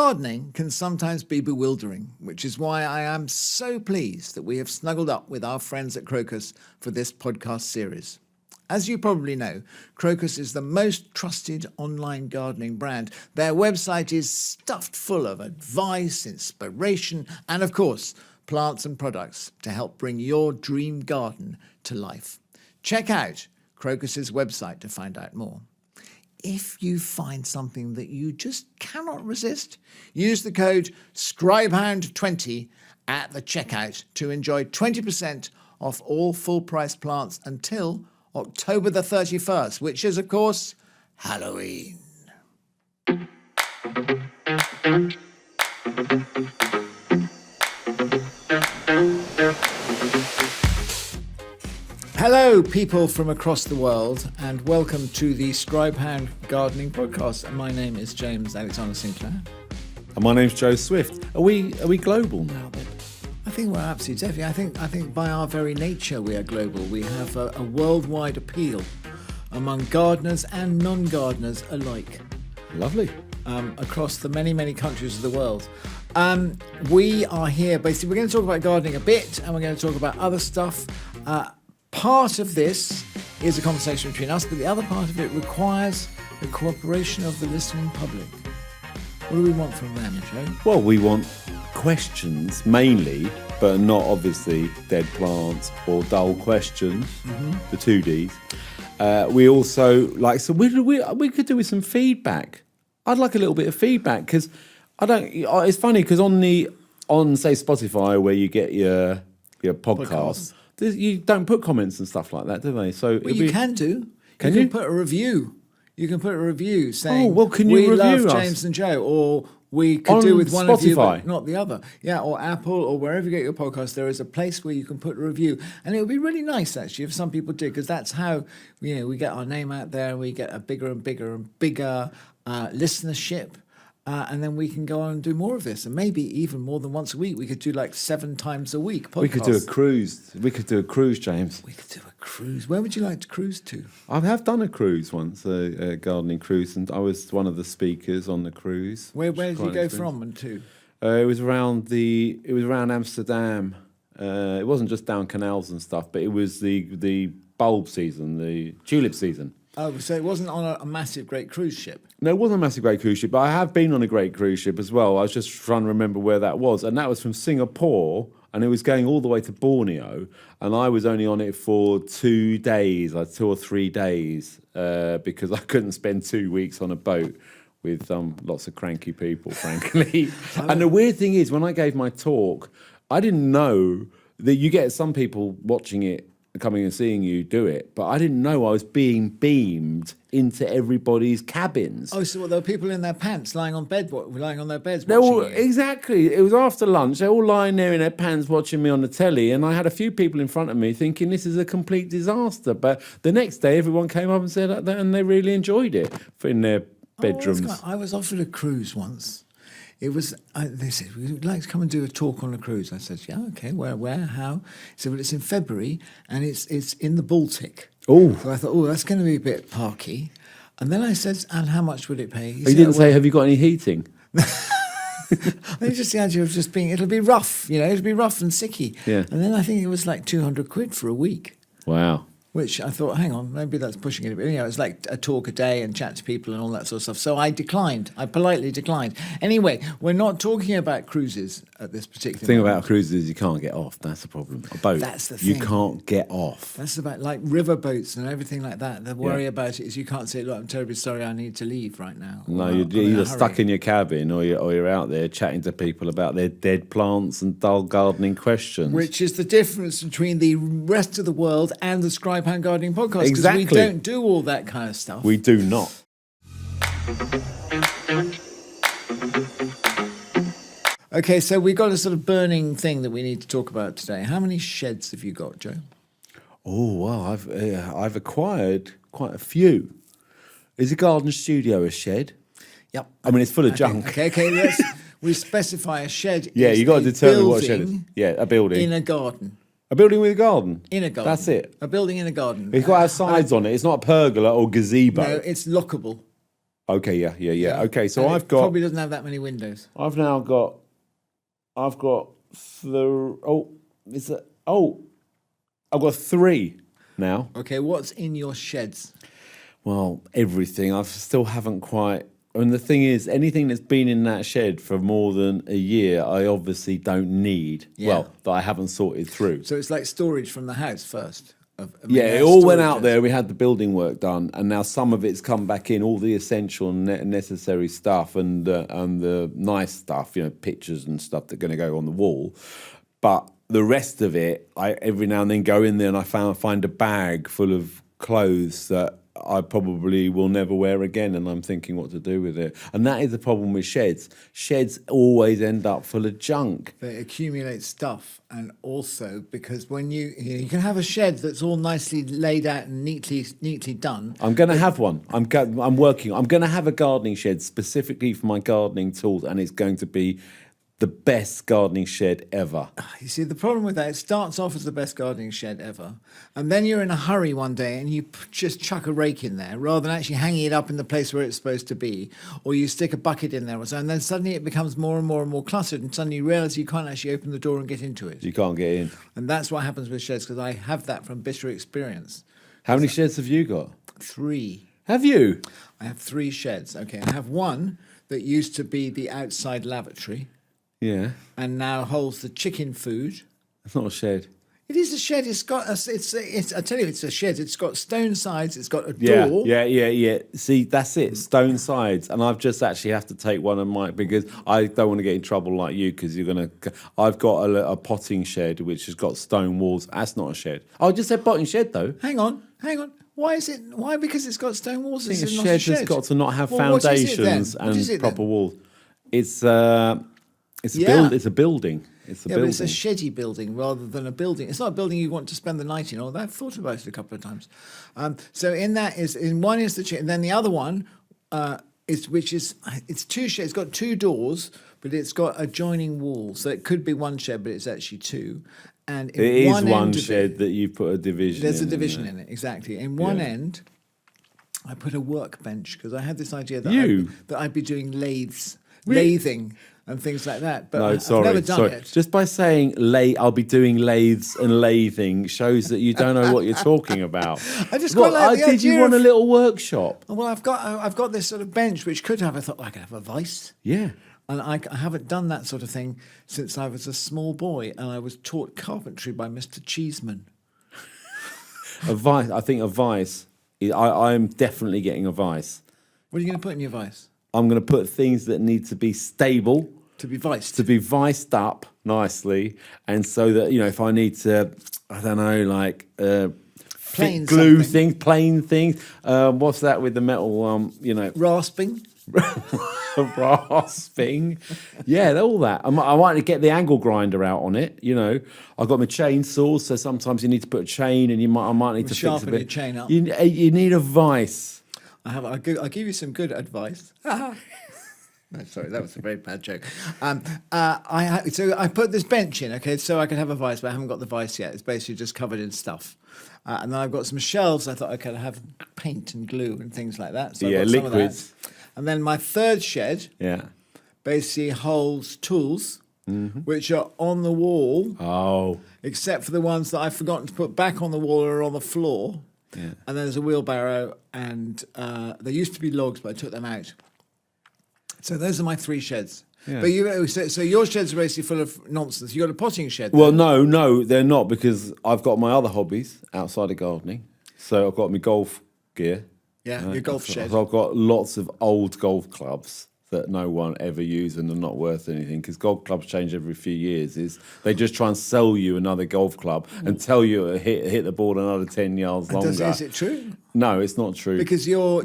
Gardening can sometimes be bewildering, which is why I am so pleased that we have snuggled up with our friends at Crocus for this podcast series. As you probably know, Crocus is the most trusted online gardening brand. Their website is stuffed full of advice, inspiration, and of course, plants and products to help bring your dream garden to life. Check out Crocus's website to find out more. If you find something that you just cannot resist, use the code ScribeHound20 at the checkout to enjoy 20% off all full-price plants until October the 31st, which is, of course, Halloween. Hello, people from across the world, and welcome to the Scribehound Gardening Podcast. And my name is James Alexander-Sinclair. And my name's Joe Swift. Are we global now then? I think we're absolutely definitely. I think by our very nature we are global. We have a worldwide appeal among gardeners and non-gardeners alike. Lovely. Across the many countries of the world. We are here basically. We're going to talk about gardening a bit, and we're going to talk about other stuff. Part of this is a conversation between us, but the other part of it requires the cooperation of the listening public. What do we want from them, Joe? Well, we want questions mainly, but not obviously dead plants or dull questions, the 2Ds. We also like, so we could do with some feedback. I'd like a little bit of feedback because it's funny because on say Spotify where you get your podcasts. You don't put comments and stuff like that, do they? So you can do. Can you? Put a review. You can put a review saying, "Oh, well, can you we review love us? James and Joe," or we could on do with one Spotify. of you, but not the other. Yeah, or Apple, or wherever you get your podcast. There is a place where you can put a review, and it would be really nice actually if some people did, because that's how we get our name out there, and we get a bigger and bigger listenership. And then we can go on and do more of this, and maybe even more than once a week. We could do like 7 times a week podcasts. We could do a cruise. We could do a cruise, James. We could do a cruise. Where would you like to cruise to? I have done a cruise once, a gardening cruise, and I was one of the speakers on the cruise. Where did you go from and to? It was around Amsterdam. It wasn't just down canals and stuff, but it was the bulb season, the tulip season. Oh, so it wasn't on a massive, great cruise ship? No, it wasn't a massive, great cruise ship, but I have been on a great cruise ship as well. I was just trying to remember where that was. And that was from Singapore, and it was going all the way to Borneo. And I was only on it for 2 days, like 2 or 3 days, because I couldn't spend 2 weeks on a boat with lots of cranky people, frankly. And the weird thing is, when I gave my talk, I didn't know that you get some people watching it, coming and seeing you do it, but I didn't know I was being beamed into everybody's cabins. Oh, so there were people in their pants lying on their beds They're all, watching you? exactly. It was after lunch. They're all lying there in their pants watching me on the telly, and I had a few people in front of me thinking this is a complete disaster. But the next day, everyone came up and said that, and they really enjoyed it in their bedrooms. I was offered a cruise once. It was, they said, we'd like to come and do a talk on a cruise. I said, yeah, okay, where, how? He said, well, it's in February, and it's in the Baltic. Oh. So I thought, that's going to be a bit parky. And then I said, and how much would it pay? He You didn't say, have you got any heating? I think just the idea of just being, it'll be rough, it'll be rough and sicky. Yeah. And then I think it was like 200 quid for a week. Wow. Which I thought, hang on, maybe that's pushing it a bit. It's like a talk a day and chat to people and all that sort of stuff. So I declined. I politely declined. Anyway, we're not talking about cruises at this particular The thing moment. about cruises is you can't get off. That's the problem. A boat. That's the You thing. can't get off. That's about like river boats and everything like that. The worry about it is you can't say, look, I'm terribly sorry, I need to leave right now. No, Or, you're I'm in a either hurry. stuck in your cabin or you're out there chatting to people about their dead plants and dull gardening questions. Which is the difference between the rest of the world and the Scribehound Gardening Podcast. Exactly. Because we don't do all that kind of stuff. We do not. Okay, so we've got a sort of burning thing that we need to talk about today. How many sheds have you got, Joe? Oh, well, I've acquired quite a few. Is a garden studio a shed? Yep. I mean, it's full of junk. Okay, we specify a shed. Yeah, is you got to a determine what a shed is. building Yeah, a building. in a garden. A building with a garden. In a garden. That's it. A building in a garden. It's got to have sides on it. It's not a pergola or gazebo. No, it's lockable. Okay, yeah. Okay, so And I've it got. probably doesn't have that many windows. I've got I've got 3 now. Okay, what's in your sheds? Well, everything. I still haven't quite. And the thing is, anything that's been in that shed for more than a year, I obviously don't need. Yeah. Well, that I haven't sorted through. So it's like storage from the house first. Yeah, it all went out there. We had the building work done, and now some of it's come back in, all the essential and necessary stuff and the nice stuff, pictures and stuff that are going to go on the wall. But the rest of it, I every now and then go in there and I find a bag full of clothes that I probably will never wear again, and I'm thinking what to do with it. And that is the problem with sheds. Sheds always end up full of junk. They accumulate stuff, and also because when you can have a shed that's all nicely laid out and neatly done. I'm going to have one. I'm working. I'm going to have a gardening shed specifically for my gardening tools, and it's going to be the best gardening shed ever. You see, the problem with that, it starts off as the best gardening shed ever, and then you're in a hurry one day and you just chuck a rake in there rather than actually hanging it up in the place where it's supposed to be, or you stick a bucket in there or so, and then suddenly it becomes more and more and more cluttered, and suddenly you realise you can't actually open the door and get into it. You can't get in. And that's what happens with sheds, because I have that from bitter experience. How many sheds have you got? 3. Have you? I have 3 sheds. Okay, I have one that used to be the outside lavatory. Yeah. And now holds the chicken food. It's not a shed. It is a shed. It's got I tell you, it's a shed. It's got stone sides. It's got a door. Yeah. See, that's it. Stone sides. And I've just actually have to take one of mine because I don't want to get in trouble like you because you're going to... I've got a potting shed which has got stone walls. That's not a shed. I just said potting shed, though. Hang on. Why is it... Why? Because it's got stone walls? I think It's a not shed a shed has got to not have Well, what is it then? foundations What is and it proper then? walls. It's a building. It's a building. But it's a sheddy building rather than a building. It's not a building you want to spend the night in. Although I've thought about it a couple of times. So one is the shed, and then the other one it's 2 sheds. It's got 2 doors, but it's got adjoining walls. So it could be one shed, but it's actually 2. And it is one shed that you put a division. There's in, a division in it, exactly. In one end, I put a workbench because I had this idea that I'd be doing lathing and things like that. But I've never done it. Just by saying I'll be doing lathes and lathing shows that you don't know what you're talking about. I just quite like the idea. Did you want a little workshop? Well, I've got this sort of bench which could have. I thought I could have a vice. Yeah. And I haven't done that sort of thing since I was a small boy, and I was taught carpentry by Mr. Cheeseman. A vice. I think a vice. I'm definitely getting a vice. What are you going to put in your vice? I'm going to put things that need to be stable. To be viced. To be viced up nicely. And so that, if I need to, I don't know, like plain glue something. things, plain things. What's that with the metal, Rasping. Rasping. Yeah, all that. I might get the angle grinder out on it, I've got my chainsaws, so sometimes you need to put a chain and I might need to sharpen fix a bit. your chain up. You need a vice. I'll give you some good advice. No, sorry, that was a very bad joke. So I put this bench in, okay, so I can have a vice, but I haven't got the vice yet. It's basically just covered in stuff. And then I've got some shelves. I thought, okay, I'll have paint and glue and things like that. So I've got some of liquids. that. And then my third shed basically holds tools, which are on the wall. Oh. Except for the ones that I've forgotten to put back on the wall or on the floor. Yeah. And then there's a wheelbarrow, and there used to be logs, but I took them out. So those are my 3 sheds. Yeah. But so your sheds are basically full of nonsense. You got a potting shed. Well, no, they're not, because I've got my other hobbies outside of gardening. So I've got my golf gear. Yeah, your golf shed. So I've got lots of old golf clubs that no one ever uses and are not worth anything, because golf clubs change every few years. They just try and sell you another golf club and tell you to hit the ball another 10 yards longer. Is it true? No, it's not true. Because you're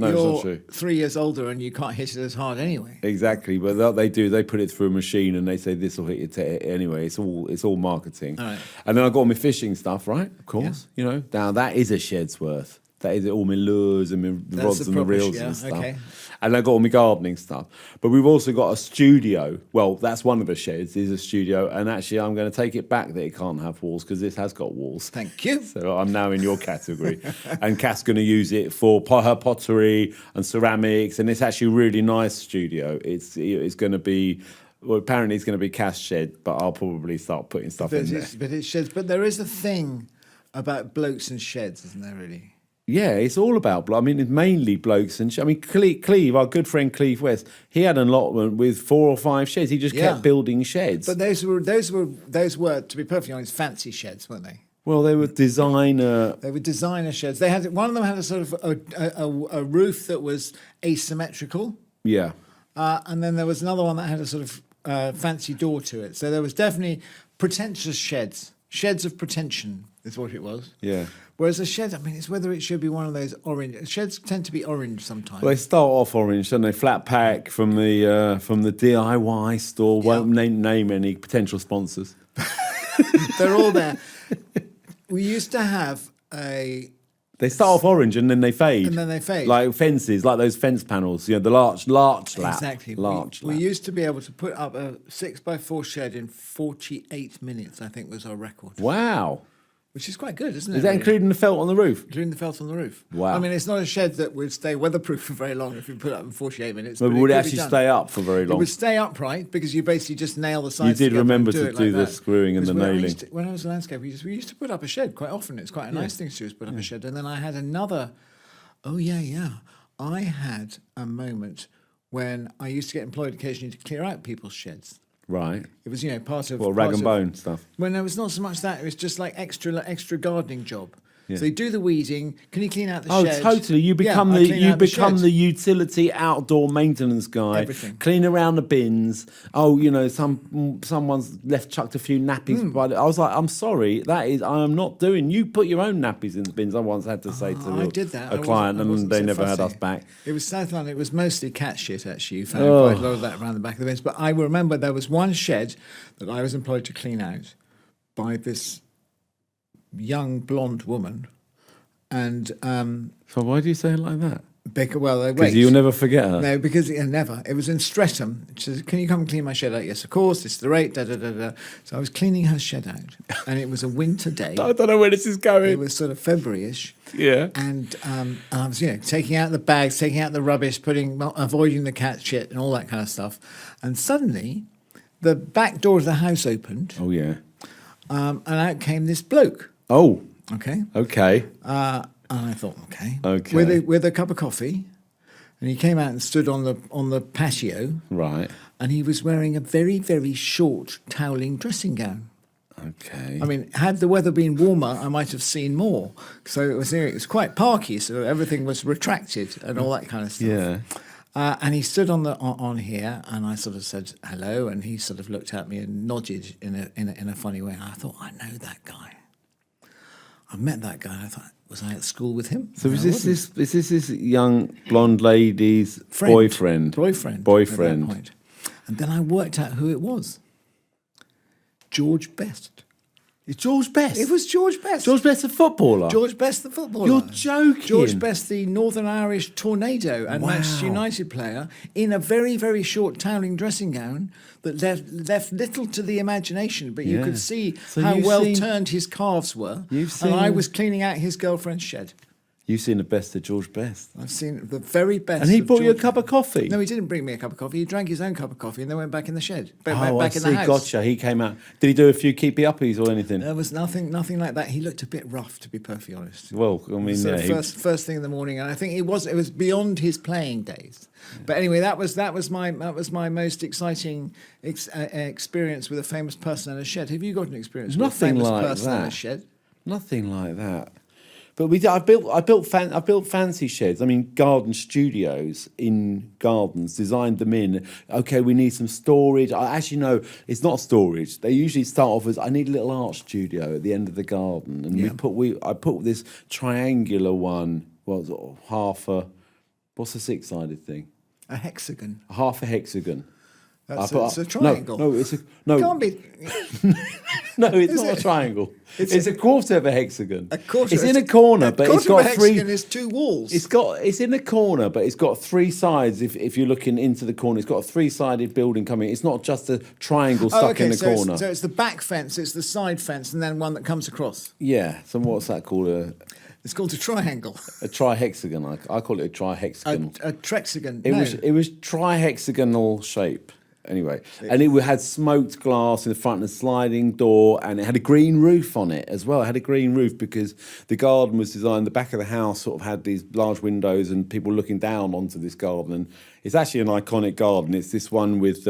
3 years older and you can't hit it as hard anyway. Exactly, but they do. They put it through a machine and they say this will hit your anyway. It's all marketing. All right. And then I got all my fishing stuff, right? Of course, Now that is a shed's worth. That is all my lures and my rods and the reels and stuff. Okay. And I got all my gardening stuff. But we've also got a studio. Well, that's one of the sheds is a studio. And actually, I'm going to take it back that it can't have walls because this has got walls. Thank you. So I'm now in your category. And Cass going to use it for her pottery and ceramics. And it's actually a really nice studio. It's going to be... Well, apparently it's going to be Cass shed, but I'll probably start putting stuff in there. But it's sheds. But there is a thing about blokes and sheds, isn't there, really? Yeah, it's all about. I mean, it's mainly blokes and. I mean, Cleve, our good friend Cleve West, he had an allotment with 4 or 5 sheds. He just kept building sheds. But those were, to be perfectly honest, fancy sheds, weren't they? Well, they were designer. They were designer sheds. They had one of them had a sort of a roof that was asymmetrical. Yeah. And then there was another one that had a sort of fancy door to it. So there was definitely pretentious sheds. Sheds of pretension is what it was. Yeah. Whereas a shed, I mean, it's whether it should be one of those orange. Sheds tend to be orange sometimes. Well, they start off orange, don't they? Flat pack from the DIY store. Yeah. Won't name any potential sponsors. They're all there. We used to have a... They start off orange and then they fade. And then they fade. Like fences, like those fence panels. You know, the larch lap. Exactly. Larch we lap. used to be able to put up a 6x4 shed in 48 minutes, I think was our record. Wow. Which is quite good, isn't it? Is that really? including the felt on the roof? Including the felt on the roof. Wow. I mean, it's not a shed that would stay weatherproof for very long if you put it up in 48 minutes. But would it actually stay up for very long? It would stay upright because you basically just nail the sides. You did together remember and to it do like the that. screwing and the Because nailing. when I was a landscaper, we used to put up a shed quite often. It's quite a nice thing to do, is put up a shed. And then I had another. Oh yeah. I had a moment when I used to get employed occasionally to clear out people's sheds. Right. It was, part of... Well, rag and bone stuff. Well, no, it was not so much that. It was just like extra gardening job. Yeah. So you do the weeding. Can you clean out the Oh, shed? totally. You become I clean out the shed. the utility outdoor maintenance guy. Everything. Clean around the bins. Oh, someone's chucked a few nappies. But I was like, I'm sorry, I am not doing. You put your own nappies in the bins. I once had to say to I did that. a client, I and wasn't they so never had fussy. us back. It was South London. It was mostly cat shit, actually. You found quite a lot of that around the back of the bins. But I remember there was one shed that I was employed to clean out by this young blonde woman. And So why do you say it like that? Because You'll never forget her. No, because never. It was in Streatham. She says, "Can you come and clean my shed out?" Yes, of course. This is the rate. Da da da da. So I was cleaning her shed out, and it was a winter day. I don't know where this is going. It was sort of February-ish. Yeah. And I was, taking out the bags, taking out the rubbish, avoiding the cat shit and all that kind of stuff. And suddenly, the back door of the house opened. Oh yeah. And out came this bloke. Oh. Okay. Okay. And I thought, okay. With a cup of coffee, and he came out and stood on the patio. Right. And he was wearing a very, very short toweling dressing gown. Okay. I mean, had the weather been warmer, I might have seen more. So it was quite parky, so everything was retracted and all that kind of stuff. Yeah. And he stood on here, and I sort of said hello, and he sort of looked at me and nodded in a funny way. And I thought, I know that guy. I met that guy. I thought, was I at school with him? So No, is this young blonde lady's boyfriend? Boyfriend. At that point. And then I worked out who it was. George Best. It's George Best. It was George Best. George Best, the footballer. George Best, the footballer. You're joking. George Best, the Northern Irish tornado and Manchester United player, in a very, very short toweling dressing gown that left little to the imagination, but you could see how well turned his calves were. And I was cleaning out his girlfriend's shed. You've seen the best of George Best. I've seen the very best. And he of brought you a George cup of coffee? No, he didn't bring me a cup of coffee. He drank his own cup of coffee and then went back in the shed. Back I in the house. Gotcha. He came out. Did he do a few keepy uppies or anything? There was nothing like that. He looked a bit rough, to be perfectly honest. Well, I mean, So first thing in the morning, and I think it was beyond his playing days. But anyway, that was my most exciting experience with a famous person in a shed. Have you got an experience with a famous person in a shed? Nothing like that. But I built fancy sheds. I mean, garden studios in gardens. Designed them in. Okay, we need some storage. No, it's not storage. They usually start off as I need a little art studio at the end of the garden, and I put this triangular one. Well, half a. What's a 6-sided thing? A hexagon. Half a hexagon. It's a triangle. No, it's a It can't be. no, it's Is not it? a triangle. It's a quarter of a hexagon. A quarter. It's in a corner, but it's got three. Hexagon is 2 walls. It's in a corner, but it's got 3 sides. If you're looking into the corner, it's got a 3-sided building coming. It's not just a triangle stuck in the corner. So it's the back fence, it's the side fence, and then one that comes across. Yeah. So what's that called? It's called a triangle. A trihexagon. I call it a trihexagon. A trexagon. It was trihexagonal shape. Anyway, and it had smoked glass in the front and a sliding door, and it had a green roof on it as well. It had a green roof because the garden was designed, the back of the house sort of had these large windows and people looking down onto this garden. And it's actually an iconic garden. It's this one with,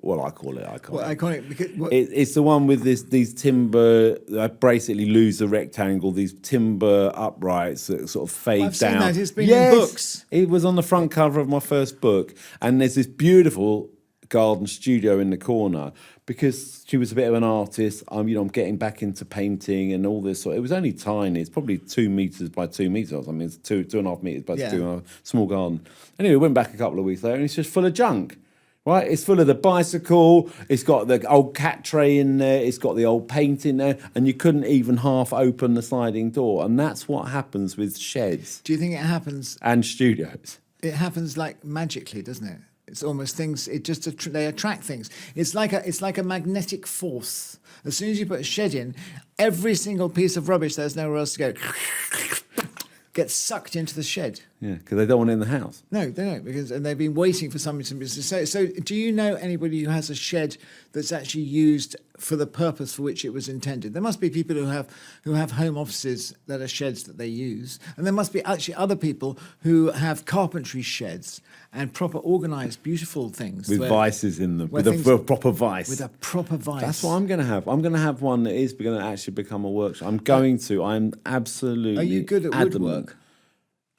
well, I call it iconic. Well, iconic because It's the one with these timber, I basically lose the rectangle, these timber uprights that sort of fade I've seen down. that. It's been in books. It was on the front cover of my first book. And there's this beautiful garden studio in the corner because she was a bit of an artist. I'm getting back into painting and all this. It was only tiny. It's probably 2 meters by 2 meters. I mean, it's 2.5 meters by 2.5. Small garden. Anyway, we went back a couple of weeks later and it's just full of junk. Right, it's full of the bicycle. It's got the old cat tray in there. It's got the old paint in there, and you couldn't even half open the sliding door. And that's what happens with sheds. Do you think it happens? And studios. It happens like magically, doesn't it? It's almost things. It just they attract things. It's like a magnetic force. As soon as you put a shed in, every single piece of rubbish there's nowhere else to go gets sucked into the shed. Yeah, because they don't want it in the house. No, they don't, and they've been waiting for something to be. So, do you know anybody who has a shed that's actually used for the purpose for which it was intended? There must be people who have home offices that are sheds that they use, and there must be actually other people who have carpentry sheds and proper organised, beautiful things with vices in them, with a proper vice. With a proper vice. That's what I'm going to have. I'm going to have one that is going to actually become a workshop. I'm absolutely. Are you good at adamant. woodwork?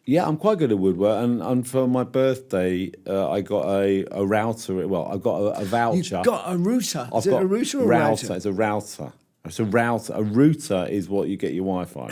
Yeah, I'm quite good at woodwork, and for my birthday, I got a router. Well, I got a voucher. You got a router? Is it a router or a router? It's a router. It's a router. A router is what you get your Wi-Fi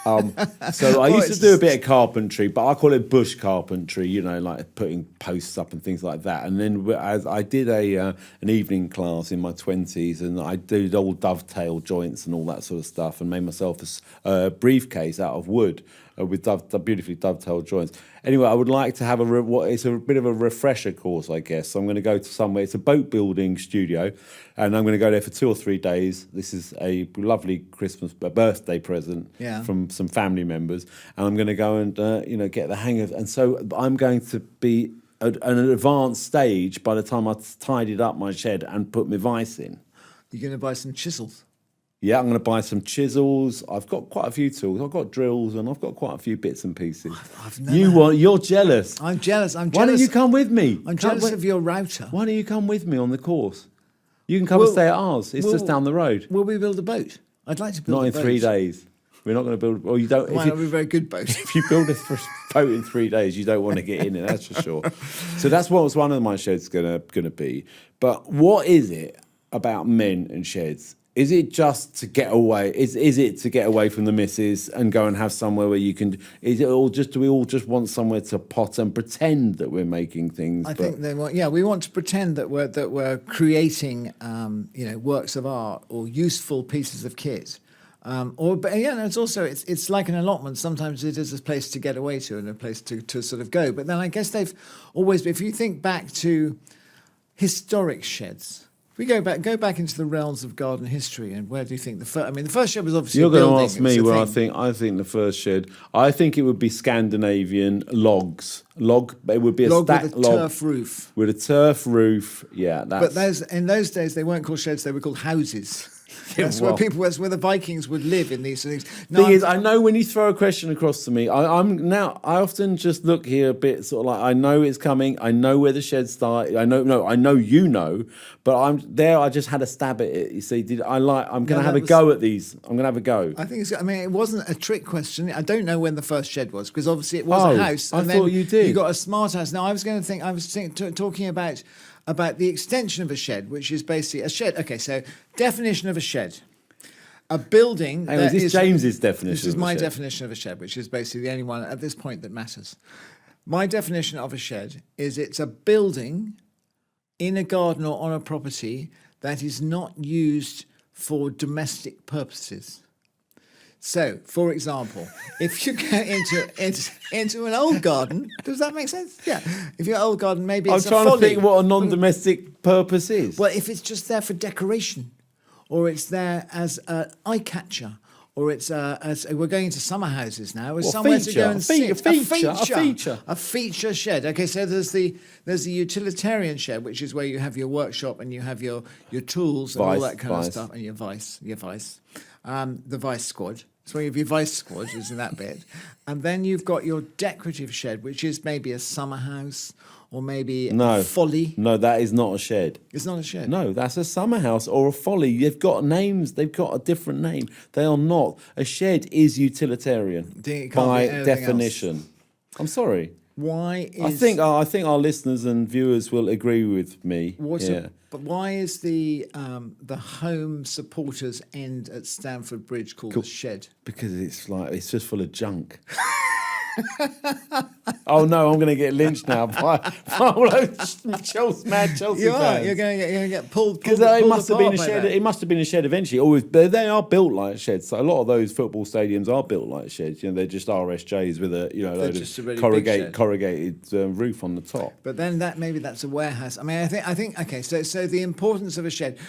from. So I used to do a bit of carpentry, but I call it bush carpentry. Like putting posts up and things like that. And then as I did an evening class in my 20s, and I did all dovetail joints and all that sort of stuff, and made myself a briefcase out of wood. With beautifully dovetailed joints. Anyway, I would like to have it's a bit of a refresher course, I guess. So I'm going to go to somewhere. It's a boat building studio, and I'm going to go there for 2 or 3 days. This is a lovely birthday present from some family members, and I'm going to go and get the hang of. And so I'm going to be at an advanced stage by the time I've tidied up my shed and put my vice in. You're going to buy some chisels. Yeah, I'm going to buy some chisels. I've got quite a few tools. I've got drills, and I've got quite a few bits and pieces. You're jealous. I'm jealous. Why don't you come with me? I'm jealous of your router. Why don't you come with me on the course? You can come and stay at ours. It's just down the road. Will we build a boat? I'd like to build a boat. Not in 3 days. We're not going to build. Well, you don't. It might not be a very good boat. If you build a boat in 3 days, you don't want to get in it. That's for sure. So that's what one of my sheds going to be. But what is it about men and sheds? Is it just to get away? Is it to get away from the missus and go and have somewhere where you can? Is it all just? Do we all just want somewhere to pot and pretend that we're making things? I think they want. Yeah, we want to pretend that we're creating, works of art or useful pieces of kit. It's also it's like an allotment. Sometimes it is a place to get away to and a place to sort of go. But then I guess they've always. If you think back to historic sheds. We go back into the realms of garden history, and where do you think the first? I mean, the first shed was obviously. You're going to ask me where I think. I think the first shed. I think it would be Scandinavian logs. It would be a stacked with a turf roof. With a turf roof, yeah. But in those days they weren't called sheds; they were called houses. That's where the Vikings would live in these things. Thing is, I know when you throw a question across to me, I often just look here a bit sort of like I know it's coming. I know where the shed started. I know you know, but I'm there. I just had a stab at it. You see, I'm going to have a go at these. I'm going to have a go. I think it wasn't a trick question. I don't know when the first shed was because obviously it was a house. I thought you did. You got a smart house. Now I was talking about the extension of a shed, which is basically a shed. Okay, so definition of a shed. A building. Is this James's definition? This is my definition of a shed, which is basically the only one at this point that matters. My definition of a shed is it's a building in a garden or on a property that is not used for domestic purposes. So, for example, if you go into an old garden, does that make sense? Yeah. If you're an old garden, maybe I'm it's trying to think what a non-domestic purpose is. Well, if it's just there for decoration, or it's there as an eye catcher, or it's as we're going into summer houses now, as somewhere to go and sit. A feature shed. Okay, so there's the utilitarian shed, which is where you have your workshop and you have your tools and all that kind of stuff, and your vice, the vice squad. So you have your vice squad is in that bit, and then you've got your decorative shed, which is maybe a summer house or maybe a folly. No, that is not a shed. It's not a shed. No, that's a summer house or a folly. They've got names. They've got a different name. They are not. A shed is utilitarian by definition. Else. I'm sorry. Why is... I think our listeners and viewers will agree with me. But why is the home supporters end at Stamford Bridge called the shed? Because it's just full of junk. Oh no, I'm going to get lynched now by all those mad Chelsea fans. You're going to get pulled because it must have been a shed. It must have been a shed eventually. They are built like sheds. So a lot of those football stadiums are built like sheds. They're just RSJs with a load of corrugated roof on the top. But then that's a warehouse. I mean, I think. Okay, so the importance of a shed.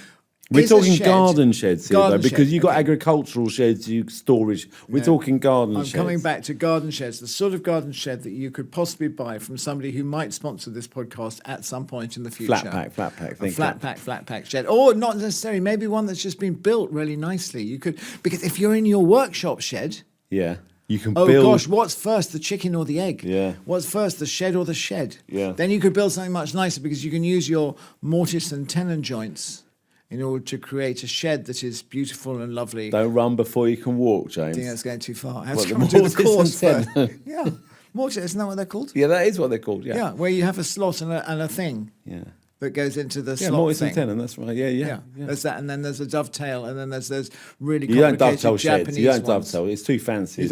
We're talking garden sheds here, though, because you've got agricultural sheds, storage. We're talking garden sheds. I'm coming back to garden sheds, the sort of garden shed that you could possibly buy from somebody who might sponsor this podcast at some point in the future. Flat pack shed. Or not necessarily, maybe one that's just been built really nicely. You could, because if you're in your workshop shed... Yeah. You can build... Oh gosh, what's first, the chicken or the egg? Yeah. What's first, the shed or the shed? Yeah. Then you could build something much nicer because you can use your mortise and tenon joints in order to create a shed that is beautiful and lovely. Don't run before you can walk, James. I think that's going too far. I have to come do the course first. Yeah. Mortise, isn't that what they're called? Yeah, that is what they're called, yeah. Yeah, where you have a slot and a thing. Yeah. That goes into the slot thing. Yeah, mortise thing. and tenon, that's right. Yeah. There's that, and then there's a dovetail, and then there's those really complicated Japanese Japanese sheds. You don't ones. dovetail. It's too fancy. You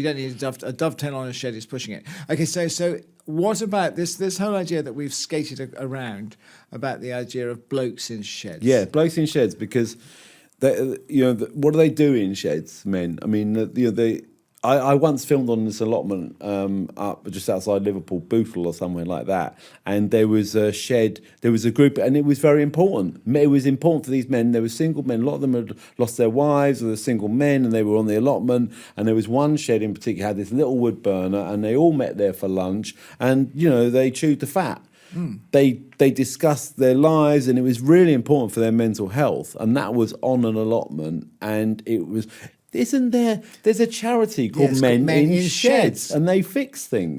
don't need a dovetail on a shed is pushing it. Okay, so what about this whole idea that we've skated around about the idea of blokes in sheds? Yeah, blokes in sheds, because what do they do in sheds, men? I mean, I once filmed on this allotment up just outside Liverpool, Bootle or somewhere like that, and there was a shed, there was a group, and it was very important. It was important for these men. There were single men, a lot of them had lost their wives, or they were single men, and they were on the allotment, and there was one shed in particular, had this little wood burner, and they all met there for lunch, and, they chewed the fat. They discussed their lives, and it was really important for their mental health, and that was on an allotment, and it was... There's a charity called Men in Sheds, and they fix things.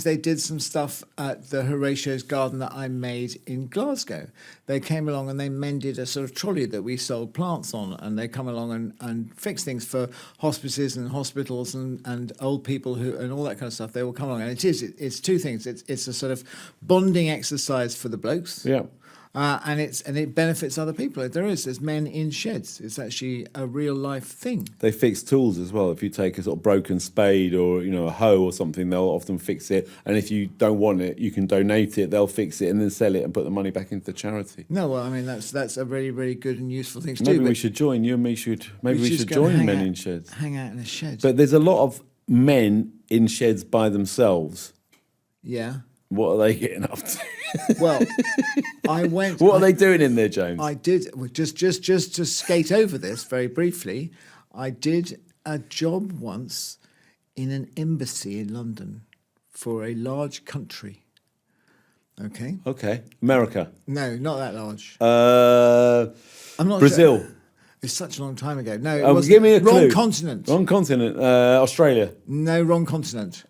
They did some stuff at the Horatio's garden that I made in Glasgow. They came along and they mended a sort of trolley that we sold plants on, and they come along and fix things for hospices and hospitals and old people and all that kind of stuff. They will come along, and it's two things. It's a sort of bonding exercise for the blokes. Yeah. And it benefits other people. There's men in sheds. It's actually a real life thing. They fix tools as well. If you take a sort of broken spade or a hoe or something, they'll often fix it. And if you don't want it, you can donate it. They'll fix it and then sell it and put the money back into the charity. No, well, I mean that's a really, really good and useful thing to do. Maybe we should join. You and me should. Maybe we should join Men in Sheds. Hang out in a shed. But there's a lot of men in sheds by themselves. Yeah. What are they getting up to? Well, I went... What are they doing in there, James? I did, just to skate over this very briefly, I did a job once in an embassy in London for a large country. Okay? Okay. America? No, not that large. I'm not Brazil? Sure. It's such a long time ago. No, it was give me a clue. Wrong continent. Wrong continent. Australia? No, wrong continent.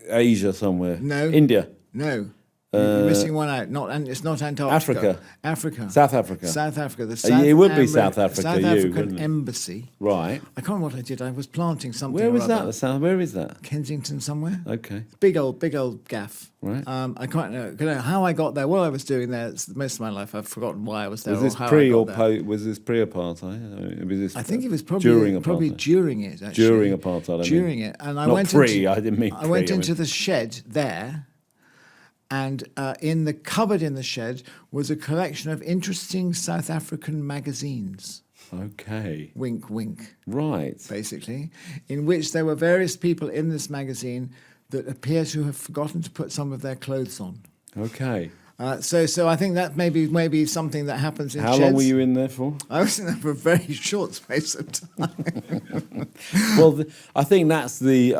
Asia somewhere. No. India. No. You're missing one out. It's not Antarctica. Africa. South Africa. It would be South Africa. South African embassy. Right. I can't remember what I did. I was planting something. Where was that? Where is that? Kensington somewhere. Okay. Big old gaff. Right. I can't know how I got there. What I was doing there. Most of my life, I've forgotten why I was there. Was this pre or post? Was this pre-apartheid? I think it was probably during it. Actually. During apartheid. During it, and I not went pre. I didn't mean. I went into the shed there. And in the cupboard in the shed was a collection of interesting South African magazines. Okay. Wink, wink. Right. Basically, in which there were various people in this magazine that appear to have forgotten to put some of their clothes on. Okay. So I think that maybe something that happens in How sheds. long were you in there for? I was in there for a very short space of time. Well, I think that's the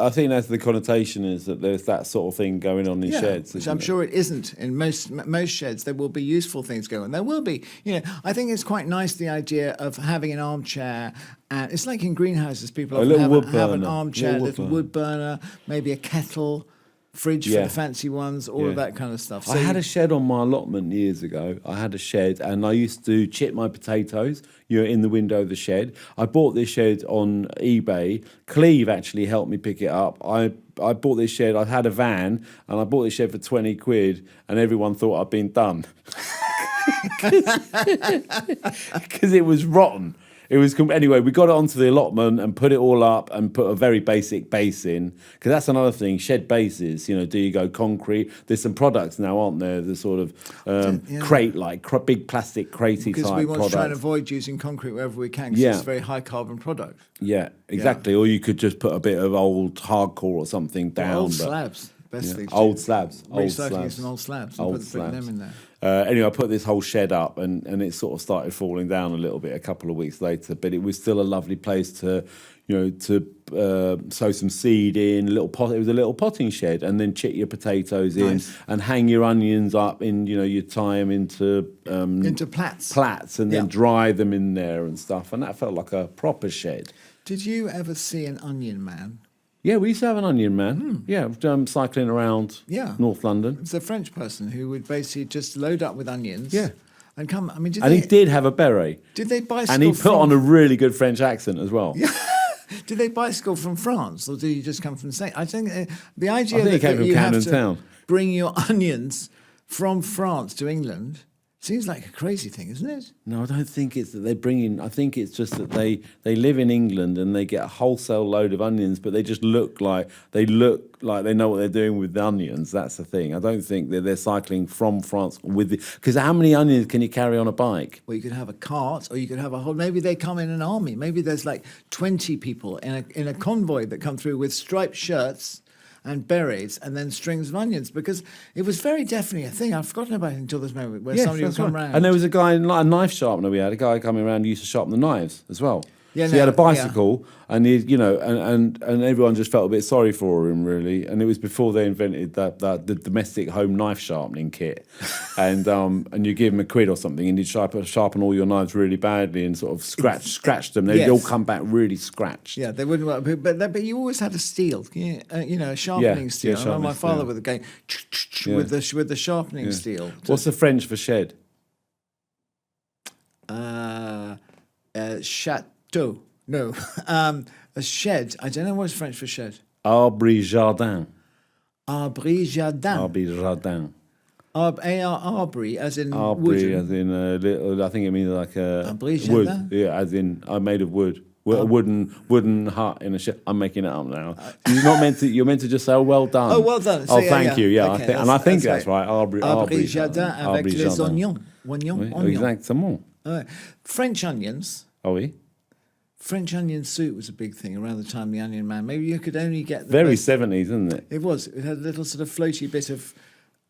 connotation, is that there's that sort of thing going on in sheds, which isn't I'm it? sure it isn't in most sheds. There will be useful things going on. There will be, I think it's quite nice, the idea of having an armchair. And it's like in greenhouses, people often have an armchair, little wood burner, maybe a kettle, fridge for the fancy ones, all of that kind of stuff. So I had a shed on my allotment years ago. I had a shed, and I used to chip my potatoes, in the window of the shed. I bought this shed on eBay. Cleve actually helped me pick it up. I bought this shed. I had a van, and I bought this shed for 20 quid, and everyone thought I'd been done because it was rotten. It was anyway. We got it onto the allotment and put it all up and put a very basic base in, because that's another thing. Shed bases, do you go concrete? There's some products now, aren't there? The sort of crate, like big plastic cratey type because we want products. to try and avoid using concrete wherever we can, because it's a very high carbon product. Yeah, exactly. Or you could just put a bit of old hardcore or something down. Old slabs. Best thing to old do. slabs. Recycling some old slabs and putting them in there. Anyway, I put this whole shed up, and it sort of started falling down a little bit a couple of weeks later. But it was still a lovely place to sow some seed in. A little pot. It was a little potting shed, and then chip your potatoes in and hang your onions up in. You tie them into plats, and then dry them in there and stuff. And that felt like a proper shed. Did you ever see an onion man? Yeah, we used to have an onion man. Yeah, cycling around North London. It's a French person who would basically just load up with onions. Yeah. And come. I mean, he did have a beret. Did they bicycle? And he put on a really good French accent as well. Yeah. Did they bicycle from France, or did you just come from Spain? I think the idea he came that from you have Camden to Town. bring your onions from France to England seems like a crazy thing, isn't it? No, I don't think it's that they bring in. I think it's just that they live in England and they get a wholesale load of onions, but they just look like they know what they're doing with the onions. That's the thing. I don't think that they're cycling from France because how many onions can you carry on a bike? Well, you could have a cart, or you could have a whole. Maybe they come in an army. Maybe there's like 20 people in a convoy that come through with striped shirts and berets, and then strings of onions, because it was very definitely a thing. I've forgotten about it until this moment, where somebody would come around. And there was a guy, a knife sharpener we had, a guy coming around who used to sharpen the knives as well. Yeah, so he had a bicycle, and he, and everyone just felt a bit sorry for him, really. And it was before they invented the domestic home knife sharpening kit, and you give him a quid or something, and he'd sharpen all your knives really badly and sort of scratch them. They'd all come back really scratched. Yeah, they wouldn't work, but you always had a steel, a sharpening steel. I remember my father with going with the sharpening steel. What's the French for shed? Chateau. No. A shed. I don't know what's French for shed. Abri jardin. Abri jardin. Abri jardin. Arbri, as in Arbri, wooden. as in a little. I think it means like a Abri wood. jardin? Yeah, as in I'm made of wood. A wooden hut in a shed. I'm making it up now. You're not meant to. You're meant to just say, "Oh, well done." Oh, well done. So, thank you. Yeah, okay, I think that's right. Arbri jardin avec les oignons. Oignons. Exactement. French onions. Oh, oui. French onion soup was a big thing around the time the Onion Man. Maybe you could only get the very 70s, isn't it? It was. It had a little sort of floaty bit of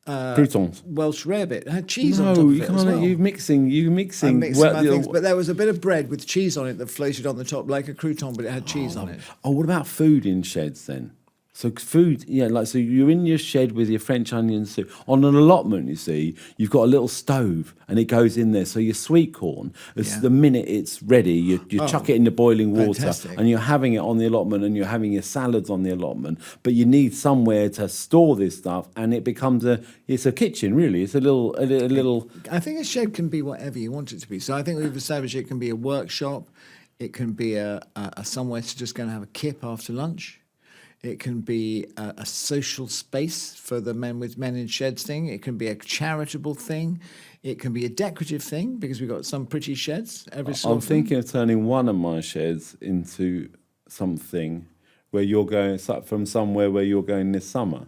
croutons. Welsh rarebit. It had cheese on top of it as well. You're mixing. I'm mixing my things, but there was a bit of bread with cheese on it that floated on the top like a crouton, but it had cheese on it. Oh, what about food in sheds then? So food, so you're in your shed with your French onion soup. On an allotment, you see, you've got a little stove and it goes in there. So your sweet corn, the minute it's ready, you chuck it in the boiling water. Fantastic. And you're having it on the allotment, and you're having your salads on the allotment. But you need somewhere to store this stuff, and it becomes it's a kitchen, really. It's a little. I think a shed can be whatever you want it to be. So I think we've established it can be a workshop. It can be a somewhere to just go and have a kip after lunch. It can be a social space for the men in sheds thing. It can be a charitable thing. It can be a decorative thing, because we've got some pretty sheds every so often. I'm thinking of turning one of my sheds into something where you're going from somewhere where you're going this summer.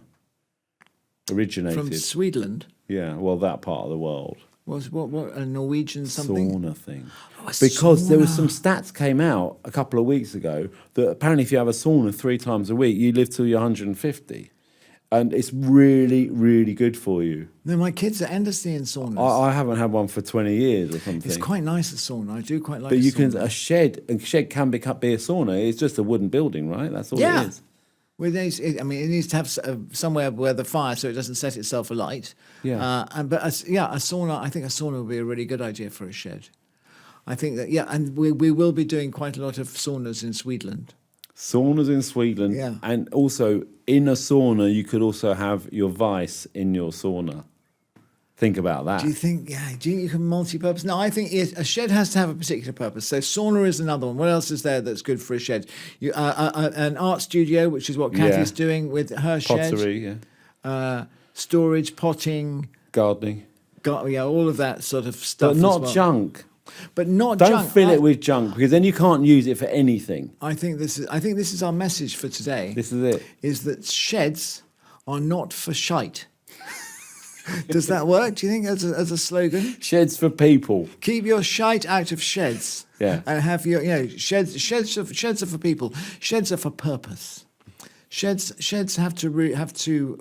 originated. From Sweden. Yeah, well, that part of the world. Was what a Norwegian something? Sauna thing. Oh, a Because there was sauna. some stats came out a couple of weeks ago that apparently if you have a sauna 3 times a week, you live till you're 150. And it's really, really good for you. No, my kids are endlessly in saunas. I haven't had one for 20 years or something. It's quite nice, a sauna. I do quite like But a you sauna. can, a shed can be a sauna. It's just a wooden building, right? That's all Yeah. it is. Well, it needs to have somewhere where the fire, so it doesn't set itself alight. Yeah. A sauna. I think a sauna would be a really good idea for a shed. I think that and we will be doing quite a lot of saunas in Sweden. Saunas in Sweden. Yeah. And also, in a sauna, you could also have your vice in your sauna. Think about that. Do you think? Yeah. Do you think you can multi-purpose? No, I think a shed has to have a particular purpose. So sauna is another one. What else is there that's good for a shed? An art studio, which is what Kathy's doing with her shed. Pottery, yeah. Storage, potting, Gardening. all of that sort of stuff. But not as well. junk. But not Don't junk. fill it with junk because then you can't use it for anything. I think this is our message for today. This is it. Is that sheds are not for shite. Does that work? Do you think as a slogan? Sheds for people. Keep your shite out of sheds. Yeah. And have your sheds. Sheds are for people. Sheds are for purpose. Sheds have to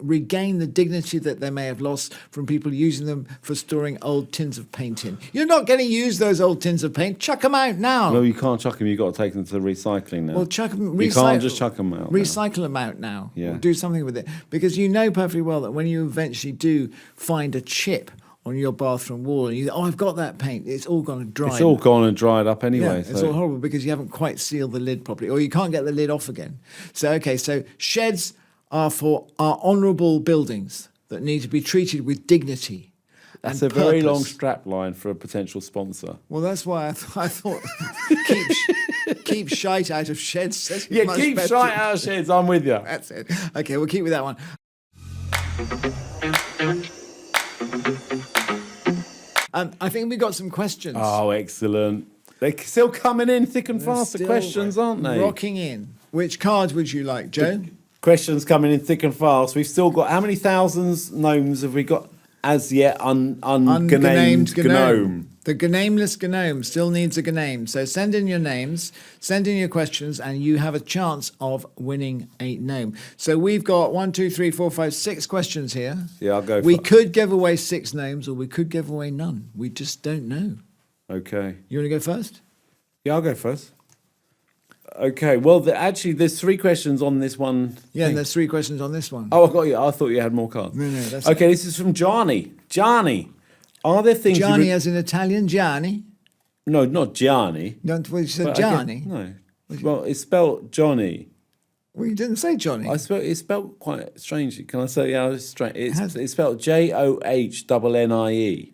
regain the dignity that they may have lost from people using them for storing old tins of paint in. You're not going to use those old tins of paint. Chuck them out now. No, you can't chuck them. You've got to take them to the recycling now. Well, chuck them. You can't just chuck them out. Recycle them out now. Yeah. Do something with it, because you know perfectly well that when you eventually do find a chip on your bathroom wall, and I've got that paint. It's all gone and dried. It's all gone and dried up anyway. Yeah, it's all horrible because you haven't quite sealed the lid properly, or you can't get the lid off again. So sheds are honourable buildings that need to be treated with dignity. That's and a very purpose. long strap line for a potential sponsor. Well, that's why I thought keep shite out of sheds. Yeah, Much keep better. shite out of sheds. I'm with you. That's it. Okay, we'll keep with that one. I think we got some questions. Oh, excellent. They're still coming in thick and fast, the Still questions, aren't they? Rocking in. Which card would you like, Joe? Questions coming in thick and fast. We've still got, how many thousands gnomes have we got as yet unnamed gnome? The nameless gnome still needs a gnome. So send in your names, send in your questions, and you have a chance of winning a gnome. So we've got 6 questions here. Yeah, I'll go We for could give away 6 gnomes, or we could give away none. We just don't know. Okay. You want to go first? Yeah, I'll go first. Okay, well, actually, there's 3 questions on this one. Yeah, thing. and there's 3 questions on this one. Oh, I got you. I thought you had more cards. No, that's okay, this is from Gianni. Gianni, are there things Gianni as in Italian, Gianni. No, not Gianni. Don't you said But Gianni? no. Well, it's spelled Johnny. Well, you didn't say Johnny. It's spelled quite strangely. Can I say it's strange? It's spelled Johnie.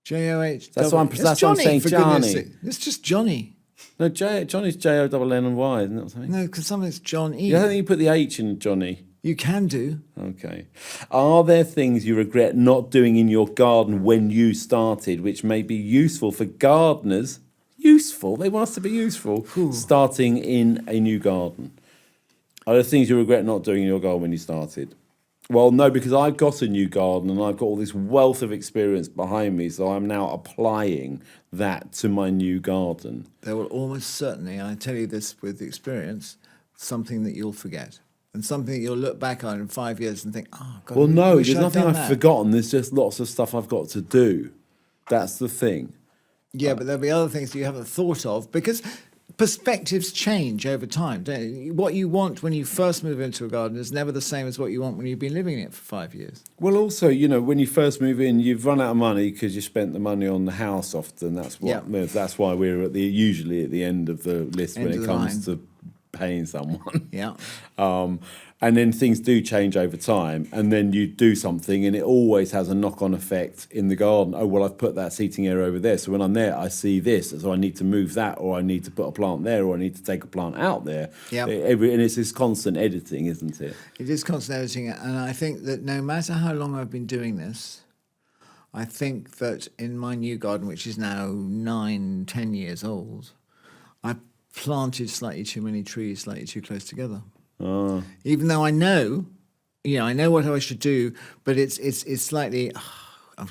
J-O-H. That's what I'm saying, for Johnny. goodness sake. It's just Johnny. No, Johnny's Johnny, isn't it? Something? No, because something's John E. You don't think you put the H in Johnny? You can do. Okay. Are there things you regret not doing in your garden when you started, which may be useful for gardeners? Useful? They want us to be useful. Starting in a new garden. Are there things you regret not doing in your garden when you started? Well, no, because I've got a new garden and I've got all this wealth of experience behind me, so I'm now applying that to my new garden. There will almost certainly, I tell you this with experience, something that you'll forget. And something that you'll look back on in 5 years and think, oh, God, Well, no, wish there's I'd nothing done I've that. forgotten. There's just lots of stuff I've got to do. That's the thing. Yeah, but there'll be other things that you haven't thought of, because perspectives change over time, don't you? What you want when you first move into a garden is never the same as what you want when you've been living in it for 5 years. Well, also, when you first move in, you've run out of money because you spent the money on the house often. That's That's why we're usually at the end of the list when it comes to paying someone. Yeah. And then things do change over time, and then you do something, and it always has a knock-on effect in the garden. Oh, well, I've put that seating area over there, so when I'm there, I see this, so I need to move that, or I need to put a plant there, or I need to take a plant out there. Yep. And it's this constant editing, isn't it? It is constant editing, and I think that no matter how long I've been doing this, I think that in my new garden, which is now 9-10 years old, I planted slightly too many trees slightly too close together. Even though I know I know what I should do, but it's slightly. I'm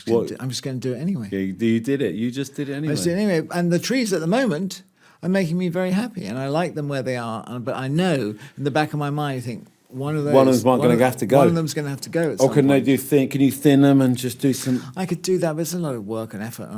just going to do it anyway. Yeah, you did it. You just did it anyway. I just did it anyway. And the trees at the moment are making me very happy, and I like them where they are. But I know in the back of my mind, I think one of them's going to have to go. One of them's going to have to go. Or can they do thin? Can you thin them and just do some? I could do that, but it's a lot of work and effort.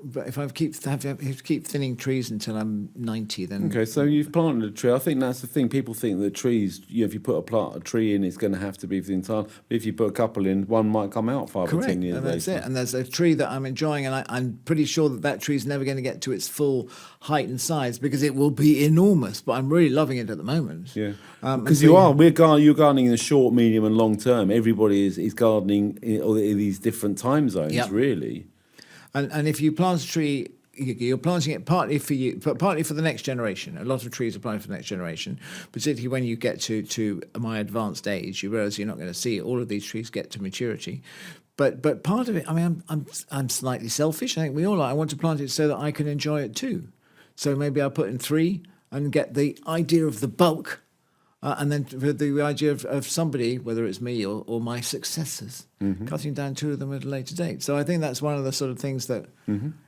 But if I keep thinning trees until I'm 90, then Okay, so you've planted a tree. I think that's the thing. People think that trees, if you put a tree in, it's going to have to be for the entire. But if you put a couple in, one might come out 5 or 10 years and that's later. it. And there's a tree that I'm enjoying, and I'm pretty sure that tree is never going to get to its full height and size because it will be enormous. But I'm really loving it at the moment. Yeah, because you're gardening in the short, medium, and long term. Everybody is gardening in all these different time zones, really. And if you plant a tree, you're planting it partly for you, but partly for the next generation. A lot of trees are planted for the next generation, particularly when you get to my advanced age. You realise you're not going to see all of these trees get to maturity. But part of it, I'm slightly selfish. I think we all are. I want to plant it so that I can enjoy it too. So maybe I'll put in 3 and get the idea of the bulk. And then the idea of somebody, whether it's me or my successors, cutting down 2 of them at a later date. So I think that's one of the sort of things that...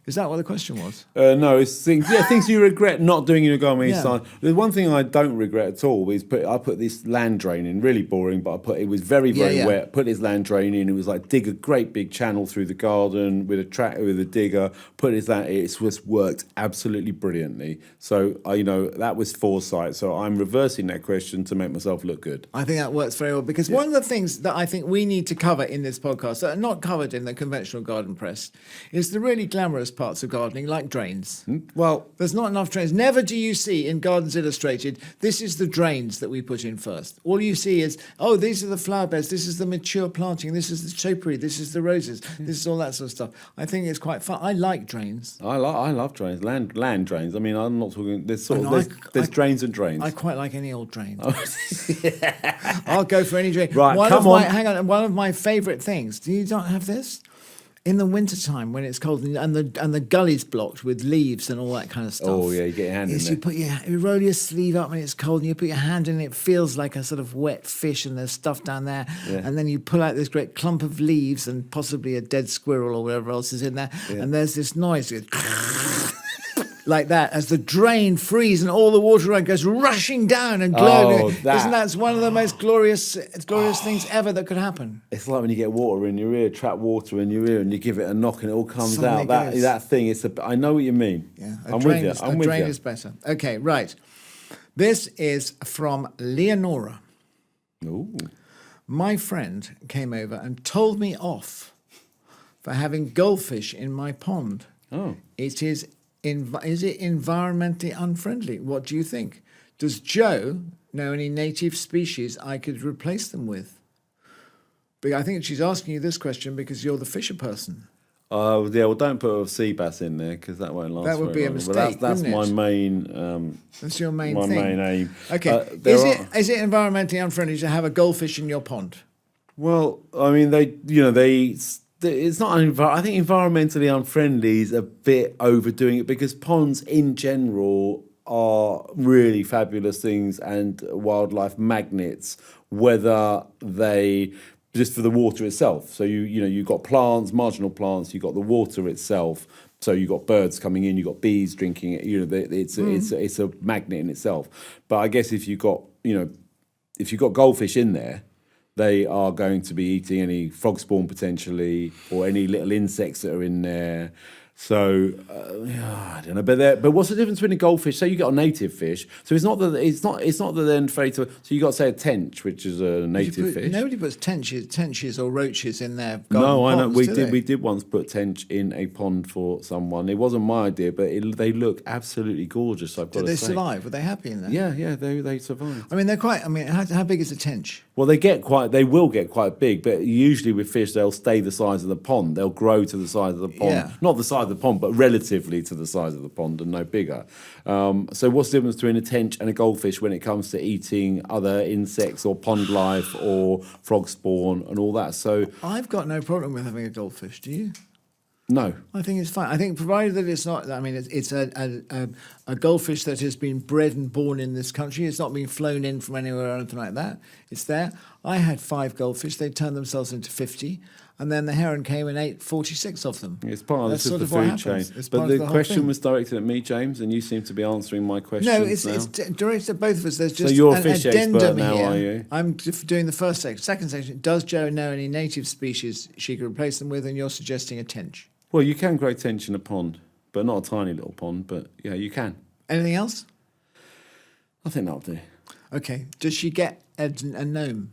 Is that what the question was? No, it's things you regret not doing in your garden when you start. The one thing I don't regret at all is I put this land drain in, really boring, but it was very, very wet. Put this land drain in. It was like dig a great big channel through the garden with a digger. It's just worked absolutely brilliantly. So, that was foresight. So I'm reversing that question to make myself look good. I think that works very well because one of the things that I think we need to cover in this podcast that are not covered in the conventional garden press is the really glamorous parts of gardening, like drains. Well, there's not enough drains. Never do you see in Gardens Illustrated, this is the drains that we put in first. All you see is, these are the flower beds, this is the mature planting, this is the topiary, this is the roses, this is all that sort of stuff. I think it's quite fun. I like drains. I love drains, land drains. I mean, I'm not talking. There's drains and drains. I quite like any old drain. I'll go for any drain. Right, hang on. One of my favourite things. Do you not have this? In the wintertime when it's cold and the gully's blocked with leaves and all that kind of stuff. Oh yeah, you get your hand in there. You roll your sleeve up when it's cold and you put your hand in it. It feels like a sort of wet fish and there's stuff down there. Yeah. And then you pull out this great clump of leaves and possibly a dead squirrel or whatever else is in there. Yeah. And there's this noise. Like that, as the drain frees and all the water goes rushing down and glowing. Isn't that one of the most glorious things ever that could happen? It's like when you get water in your ear, trap water in your ear, and you give it a knock and it all comes out. That thing, I know what you mean. Yeah, I'm with you. A drain is better. Okay, right. This is from Leonora. Ooh. My friend came over and told me off for having goldfish in my pond. Oh. Is it environmentally unfriendly? What do you think? Does Joe know any native species I could replace them with? But I think she's asking you this question because you're the fisher person. Well, don't put a sea bass in there because that won't last. That would be a mistake. That's my main. That's your main thing. My main aim. Okay. Is it environmentally unfriendly to have a goldfish in your pond? Well, I mean, it's not. I think environmentally unfriendly is a bit overdoing it because ponds in general are really fabulous things and wildlife magnets, whether they just for the water itself. So you've got plants, marginal plants, you've got the water itself. So you've got birds coming in, you've got bees drinking it. It's a magnet in itself. But I guess if you've got goldfish in there, they are going to be eating any frog spawn potentially, or any little insects that are in there. So I don't know, but what's the difference between a goldfish? Say you get a native fish, so it's not that they're afraid to. So you got to say a tench, which is a native fish. Nobody puts tenches or roaches in their garden No, I know ponds, we did once put tench in a pond for someone. It wasn't my idea, but they look absolutely gorgeous. I've got to say. Did they survive? Were they happy in there? Yeah, they survived. I mean, they're quite. I mean, how big is a tench? Well, they will get quite big, but usually with fish, they'll stay the size of the pond. They'll grow to the size of the pond. Yeah. Not the size of the pond, but relatively to the size of the pond and no bigger. So what's the difference between a tench and a goldfish when it comes to eating other insects or pond life or frog spawn and all that? So I've got no problem with having a goldfish. Do you? No. I think it's fine. I think provided that it's not, I mean, it's a goldfish that has been bred and born in this country. It's not been flown in from anywhere or anything like that. It's there. I had 5 goldfish. They turned themselves into 50. And then the heron came and ate 46 of them. It's part of That's this sort is of the what food chain. happens. It's But part of the the whole question thing. was directed at me, James, and you seem to be answering my questions No, it's now. directed at both of us. There's just you're a an fish addendum expert now, here. are you? I'm doing the first section. Second section, does Jo know any native species she could replace them with? And you're suggesting a tench. Well, you can grow tench in a pond, but not a tiny little pond, but yeah, you can. Anything else? I think that'll do. Okay. Does she get a gnome?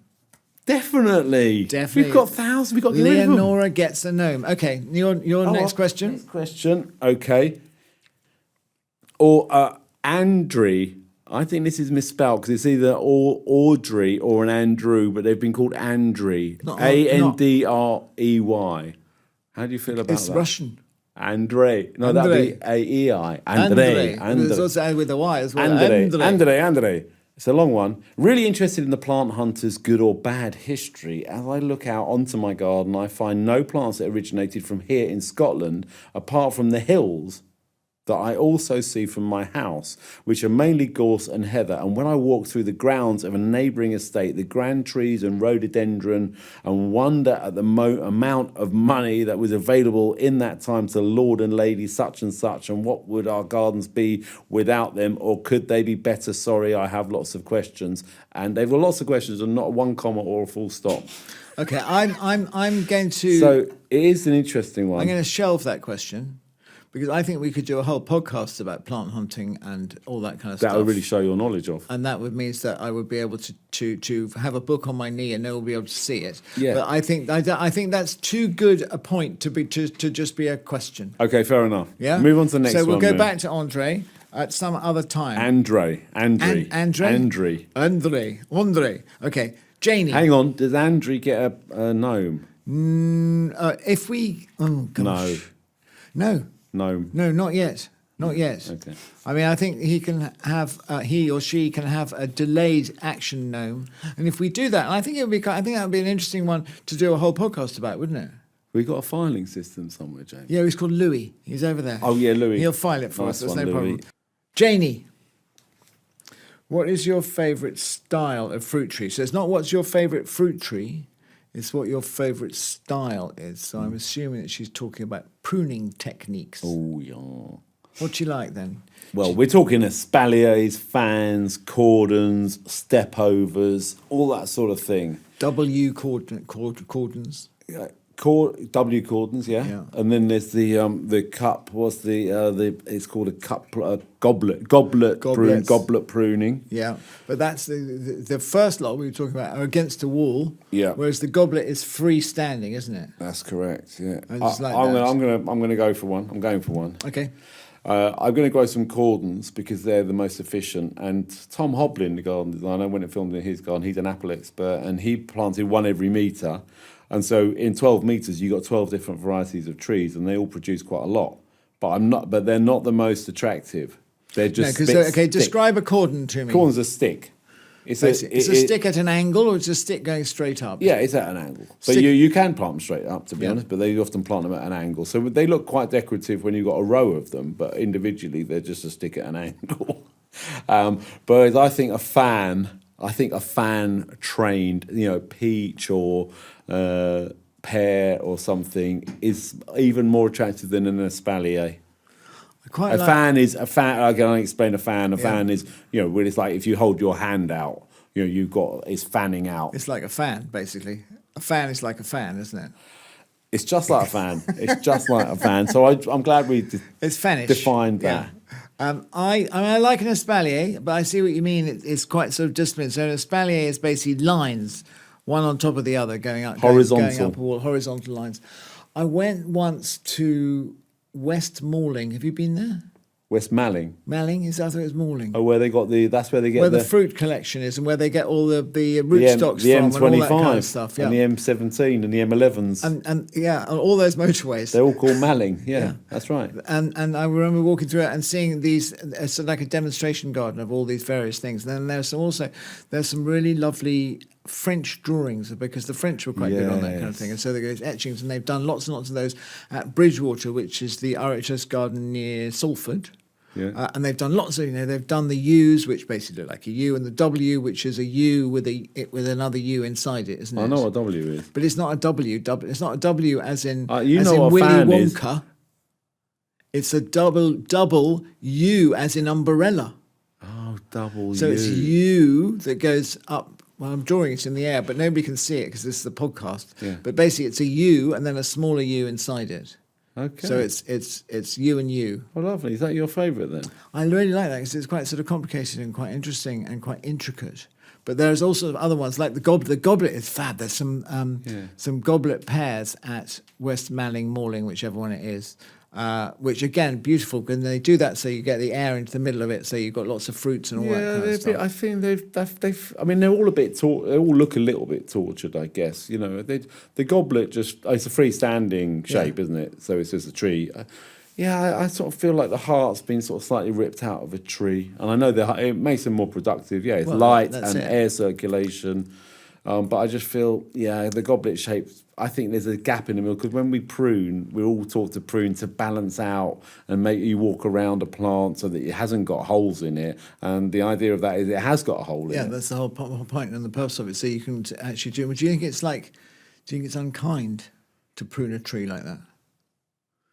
Definitely. We've got thousands. We've got to get rid of them. Leonora gets a gnome. Okay. Your next question. Next question. Okay. Or Andrey. I think this is misspelled because it's either Audrey or an Andrew, but they've been called Andrey. Andrey. How do you feel about It's that? Russian. Andrei. No, that'd be A-E-I. Andrei. It's also with a Y as well. Andrei. It's a long one. Really interested in the plant hunter's good or bad history. As I look out onto my garden, I find no plants that originated from here in Scotland, apart from the hills that I also see from my house, which are mainly gorse and heather. And when I walk through the grounds of a neighbouring estate, the grand trees and rhododendron, and wonder at the amount of money that was available in that time to Lord and Lady such and such, and what would our gardens be without them, or could they be better? Sorry, I have lots of questions. And they've got lots of questions and not one comma or a full stop. Okay, I'm going to... So it is an interesting one. I'm going to shelve that question, because I think we could do a whole podcast about plant hunting and all that kind of stuff. That would really show your knowledge of. And that would mean that I would be able to have a book on my knee and no one will be able to see it. Yeah. But I think that's too good a point to just be a question. Okay, fair enough. Yeah. Move on to the next one. So we'll go then. back to Andre at some other time. Andre. Andre. Okay, Janie. Hang on. Does Andre get a gnome? If we, oh gosh, no. Gnome. No, not yet. Not yet. Okay. I mean, I think he or she can have a delayed action gnome, and if we do that, I think that would be an interesting one to do a whole podcast about, wouldn't it? We've got a filing system somewhere, James. Yeah, he's called Louis. He's over there. Oh yeah, Louis. He'll file it for Nice us. There's one, no Louis. problem. Janie, what is your favourite style of fruit tree? So it's not what's your favourite fruit tree. It's what your favourite style is. So I'm assuming that she's talking about pruning techniques. Oh yeah. What do you like then? Well, we're talking espaliers, fans, cordons, stepovers, all that sort of thing. Cordons. W cordons, yeah. Yeah. And then there's the cup. What's the? It's called a cup, goblet pruning. Yeah, but that's the first lot we were talking about are against the wall. Yeah. Whereas the goblet is freestanding, isn't it? That's correct. Yeah. I just like I'm that. gonna go for one. I'm going for one. Okay. I'm going to grow some cordons because they're the most efficient. And Tom Hoblin, the garden designer, when it filmed in his garden, he's an apple expert, and he planted one every metre. And so in 12 metres, you got 12 different varieties of trees, and they all produce quite a lot. But they're not the most attractive. They're just describe a cordon to me. Cordon's a stick. It's a stick at an angle, or it's a stick going straight up? Yeah, it's at an angle. But you can plant them straight up, to be honest, but they often plant them at an angle. So they look quite decorative when you've got a row of them, but individually they're just a stick at an angle. But I think a fan trained, peach or pear or something is even more attractive than an espalier. Fan is a fan. I can explain a fan. A fan is, when it's like if you hold your hand out, it's fanning out. It's like a fan, basically. A fan is like a fan, isn't it? It's just like a fan. It's just like a fan. So I'm glad we it's fanish. Defined that. I like an espalier, but I see what you mean. It's quite sort of disciplined. So an espalier is basically lines, one on top of the other, going up, going up a wall, horizontal lines. I went once to West Malling. Have you been there? West Malling. Malling is, I thought it was Malling. Oh, that's where they get the fruit collection is, and where they get all the rootstocks from, M25 and all that kind of stuff. Yeah. And the M17 and the M11s. And all those motorways. They're all called Malling. Yeah, that's right. And I remember walking through it and seeing these, sort of like a demonstration garden of all these various things. And then there's some really lovely French drawings, because the French were quite good on that kind of thing. And so they go etchings, and they've done lots and lots of those at Bridgewater, which is the RHS garden near Salford. Yeah. And they've done lots of, they've done the U's, which basically look like a U, and the W, which is a U with another U inside it, isn't it? I know what W is. But it's not a W. It's not a W as in, you as know in what Willy fan Wonka. is. It's a double U as in umbrella. Oh, double So U. it's U that goes up. Well, I'm drawing it in the air, but nobody can see it because this is the podcast. Yeah. But basically, it's a U and then a smaller U inside it. Okay. So it's U and U. Oh, lovely. Is that your favourite then? I really like that because it's quite sort of complicated and quite interesting and quite intricate. But there's also other ones like the Goblet. The Goblet is fab. There's some Goblet pairs at West Malling, Malling, whichever one it is. Which again, beautiful, and they do that so you get the air into the middle of it, so you've got lots of fruits and all that kind of stuff. I think they've. I mean, they're all a bit. They all look a little bit tortured, I guess. The Goblet it's a freestanding shape, isn't it? So it's just a tree. I sort of feel like the heart's been sort of slightly ripped out of a tree, and I know that it makes them more productive. Yeah, it's light and air circulation. But I just feel, the Goblet shape, I think there's a gap in the middle, because when we prune, we're all taught to prune to balance out and make you walk around a plant so that it hasn't got holes in it. And the idea of that is it has got a hole in it. Yeah, that's the whole point and the purpose of it. So you can actually do it. Do you think it's unkind to prune a tree like that?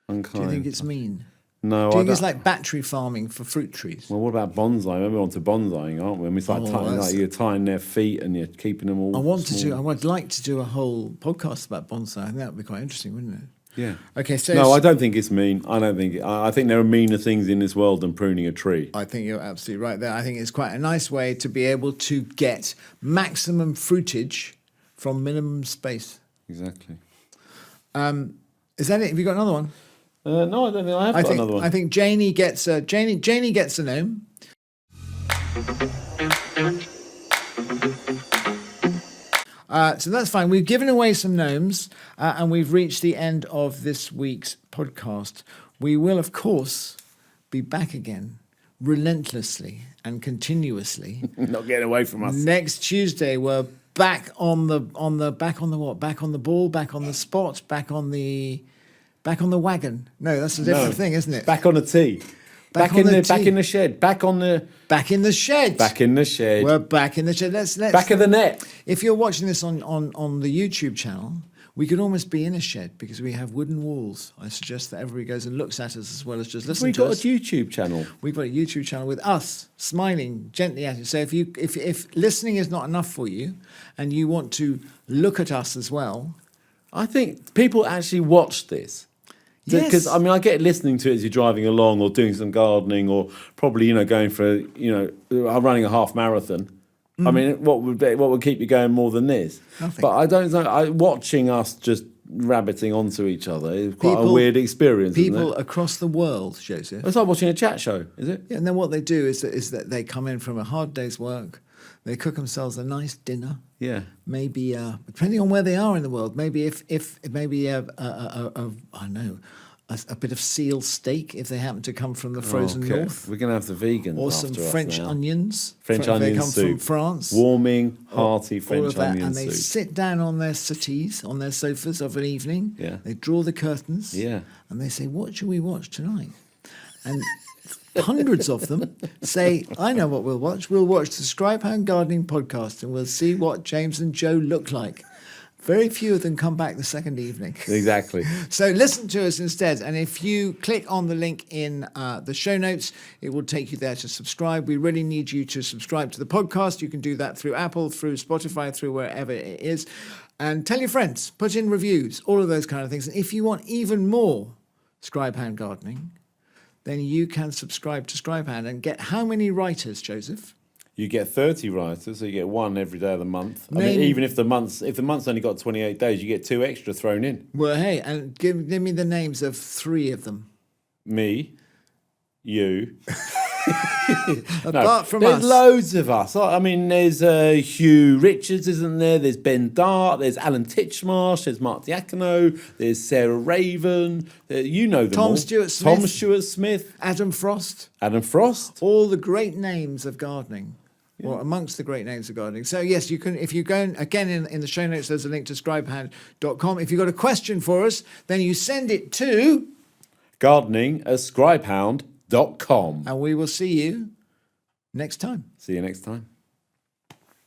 Unkind. Do you think it's mean? No, Do you think it's like battery farming for fruit trees? Well, what about bonsai? Maybe we're on to bonsaiing, aren't we? I mean, it's like you're tying their feet and you're keeping them all. I would like to do a whole podcast about bonsai. I think that would be quite interesting, wouldn't it? Yeah. Okay. So no, I don't think it's mean. I think there are meaner things in this world than pruning a tree. I think you're absolutely right there. I think it's quite a nice way to be able to get maximum fruitage from minimum space. Exactly. Is that it? Have you got another one? No, I don't think I have got another one. I think Janie gets a gnome. So that's fine. We've given away some gnomes, and we've reached the end of this week's podcast. We will, of course, be back again, relentlessly and continuously. Not getting away from us. Next Tuesday, we're back on the what? Back on the ball, back on the spot, back on the wagon. No, that's a different thing, isn't it? Back on the tee. Back in the shed. Back in the shed. Back in the shed. We're back in the shed. Let's back of the net. If you're watching this on the YouTube channel, we could almost be in a shed because we have wooden walls. I suggest that everybody goes and looks at us as well as just listen to us. We've got a YouTube channel. We've got a YouTube channel with us smiling gently at you. So if listening is not enough for you and you want to look at us as well, I think people actually watch this. Because yes. I mean, I get listening to it as you're driving along or doing some gardening or probably going for running a half marathon. I mean, what would keep you going more than this? Nothing. But I don't know. Watching us just rabbiting onto each other is quite a weird experience. People isn't it? across the world, Joseph. It's like watching a chat show, is it? Yeah, and then what they do is that they come in from a hard day's work. They cook themselves a nice dinner. Yeah. Maybe depending on where they are in the world. Maybe if a bit of seal steak if they happen to come from the frozen north. We're going to have the vegans or some after us French now. onions. French if onion they come soup. from France. Warming, hearty all of French that, onion and soup. they sit down on their settees, on their sofas of an evening. Yeah. They draw the curtains. Yeah. And they say, "What shall we watch tonight?" And hundreds of them say, "I know what we'll watch. We'll watch the Scribe Hound Gardening Podcast, and we'll see what James and Joe look like." Very few of them come back the second evening. Exactly. So listen to us instead. And if you click on the link in the show notes, it will take you there to subscribe. We really need you to subscribe to the podcast. You can do that through Apple, through Spotify, through wherever it is. And tell your friends, put in reviews, all of those kind of things. And if you want even more Scribe Hound Gardening, then you can subscribe to Scribe Hound and get how many writers, Joseph? You get 30 writers, so you get one every day of the month. I mean, even if the month's only got 28 days, you get 2 extra thrown in. Well, hey, and give me the names of 3 of them. Me, you. Apart from there's us. loads of us. I mean, there's Hugh Richards, isn't there? There's Ben Dart. There's Alan Titchmarsh. There's Mark Diacono. There's Sarah Raven. You know them all. Tom Stewart-Smith. Tom Stewart-Smith. Adam Frost. Adam Frost. All the great names of gardening. Well, amongst the great names of gardening. So, yes, you can, if you go, again, in the show notes, there's a link to scribehound.com. If you've got a question for us, then you send it to gardening@scribehound.com. and we will see you next time. See you next time.